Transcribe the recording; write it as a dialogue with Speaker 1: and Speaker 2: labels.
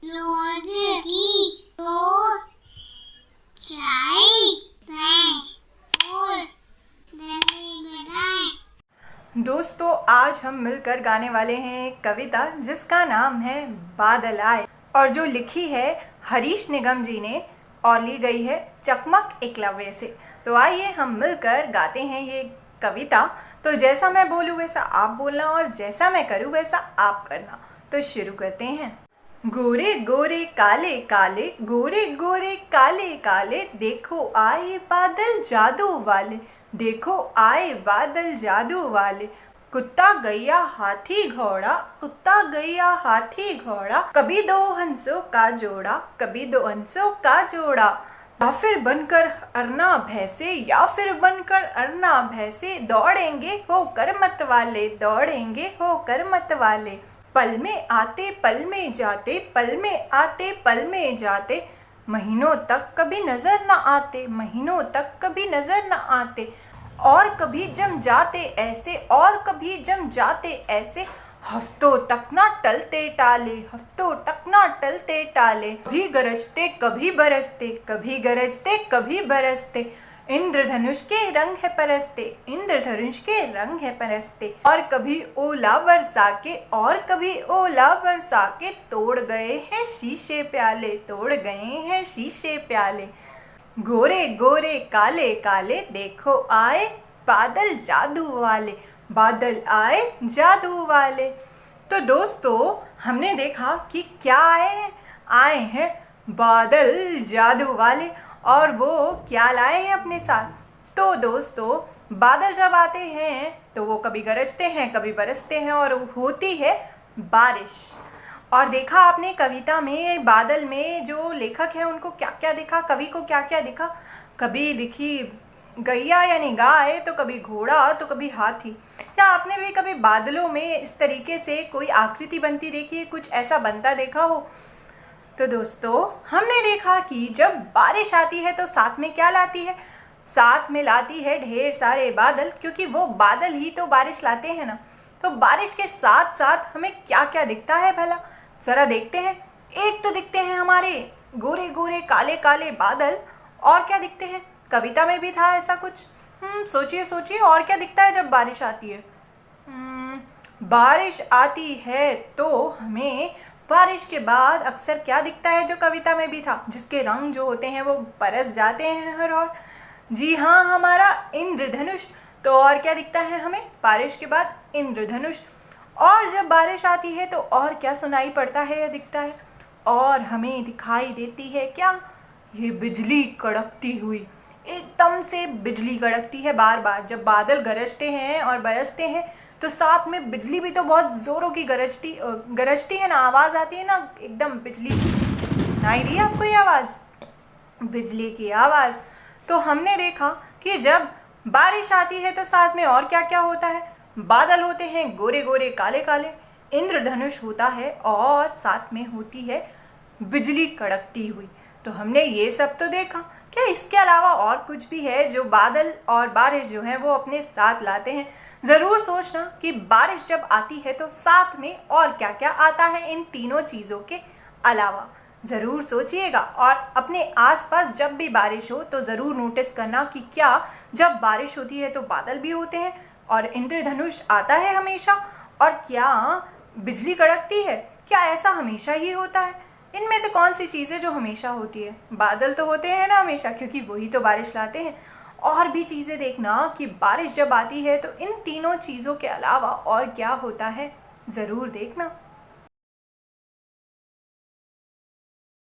Speaker 1: रोज की तो चाय और दही बनाए।
Speaker 2: दोस्तों, आज हम मिलकर गाने वाले हैं एक कविता जिसका नाम है बादल आए और जो लिखी है हरीश निगम जी ने और ली गई है चकमक एकलव्य से। तो आइए हम मिलकर गाते हैं ये कविता। तो जैसा मैं बोलूँ वैसा आप बोलना और जैसा मैं करूँ वैसा आप करना। तो शुरू करते हैं। गोरे गोरे काले काले, गोरे गोरे काले काले, देखो आए बादल जादू वाले, देखो आए बादल जादू वाले। कुत्ता गैया हाथी घोड़ा, कुत्ता गैया हाथी घोड़ा, कभी दो हंसों का जोड़ा, कभी दो हंसों का जोड़ा। या फिर बनकर अरना भैंसे, या फिर बनकर अरना भैंसे, दौड़ेंगे होकर मत वाले, दौड़ेंगे होकर मत वाले। पल में आते पल में जाते, पल में आते पल में जाते, महीनों तक कभी नजर न आते, महीनों तक कभी नजर न आते। और कभी जम जाते ऐसे, और कभी जम जाते ऐसे, हफ्तों तक ना टलते टाले, हफ्तों तक ना टलते टाले। कभी गरजते कभी बरसते, कभी गरजते कभी बरसते, इंद्रधनुष के रंग है परस्ते, इंद्रधनुष के रंग है परस्ते। और कभी ओला बरसा के, और कभी ओला बरसा के, तोड़ गए हैं शीशे प्याले, तोड़ गए हैं शीशे प्याले। गोरे गोरे काले काले, देखो आए बादल जादू वाले, बादल आए जादू वाले। तो दोस्तों, हमने देखा कि क्या आए हैं बादल जादू वाले और वो क्या लाए हैं अपने साथ। तो दोस्तों, बादल जब आते हैं तो वो कभी गरजते हैं कभी बरसते हैं और होती है बारिश। और देखा आपने कविता में बादल में जो लेखक है उनको क्या क्या दिखा, कवि को क्या क्या दिखा। कभी लिखी गैया यानी गाय, तो कभी घोड़ा, तो कभी हाथी। या आपने भी कभी बादलों में इस तरीके से कोई आकृति बनती देखी है, कुछ ऐसा बनता देखा हो। तो दोस्तों, हमने देखा कि जब बारिश आती है तो साथ में क्या लाती है, साथ में लाती है ढेर सारे बादल, क्योंकि वो बादल ही तो बारिश लाते हैं ना। तो बारिश के साथ साथ हमें क्या क्या दिखता है भला, जरा देखते हैं। एक तो दिखते हैं हमारे गोरे गोरे काले काले बादल, और क्या दिखते हैं, कविता में भी था ऐसा कुछ। सोचिए सोचिए, और क्या दिखता है जब बारिश आती है। बारिश आती है तो हमें बारिश के बाद अक्सर क्या दिखता है जो कविता में भी था, जिसके रंग जो होते हैं वो बरस जाते हैं हर ओर। जी हाँ, हमारा इंद्रधनुष। तो और क्या दिखता है हमें बारिश के बाद, इंद्रधनुष। और जब बारिश आती है तो और क्या सुनाई पड़ता है या दिखता है, और हमें दिखाई देती है क्या, ये बिजली कड़कती हुई। एकदम से बिजली कड़कती है बार बार। जब बादल गरजते हैं और बरसते हैं तो साथ में बिजली भी तो बहुत जोरों की गरजती है ना, आवाज़ आती है ना, एकदम बिजली। सुनाई दी आपको ये आवाज़, बिजली की आवाज़। तो हमने देखा कि जब बारिश आती है तो साथ में और क्या क्या होता है। बादल होते हैं गोरे गोरे काले काले, इंद्रधनुष होता है और साथ में होती है बिजली कड़कती हुई। तो हमने ये सब तो देखा। क्या इसके अलावा और कुछ भी है जो बादल और बारिश जो है वो अपने साथ लाते हैं। ज़रूर सोचना कि बारिश जब आती है तो साथ में और क्या क्या आता है इन तीनों चीज़ों के अलावा। ज़रूर सोचिएगा और अपने आसपास जब भी बारिश हो तो ज़रूर नोटिस करना कि क्या जब बारिश होती है तो बादल भी होते हैं और इंद्रधनुष आता है हमेशा, और क्या बिजली कड़कती है, क्या ऐसा हमेशा ही होता है। इनमें से कौन सी चीज़ें जो हमेशा होती है, बादल तो होते हैं ना हमेशा, क्योंकि वही तो बारिश लाते हैं। और भी चीज़ें देखना कि बारिश जब आती है तो इन तीनों चीज़ों के अलावा और क्या होता है, ज़रूर देखना।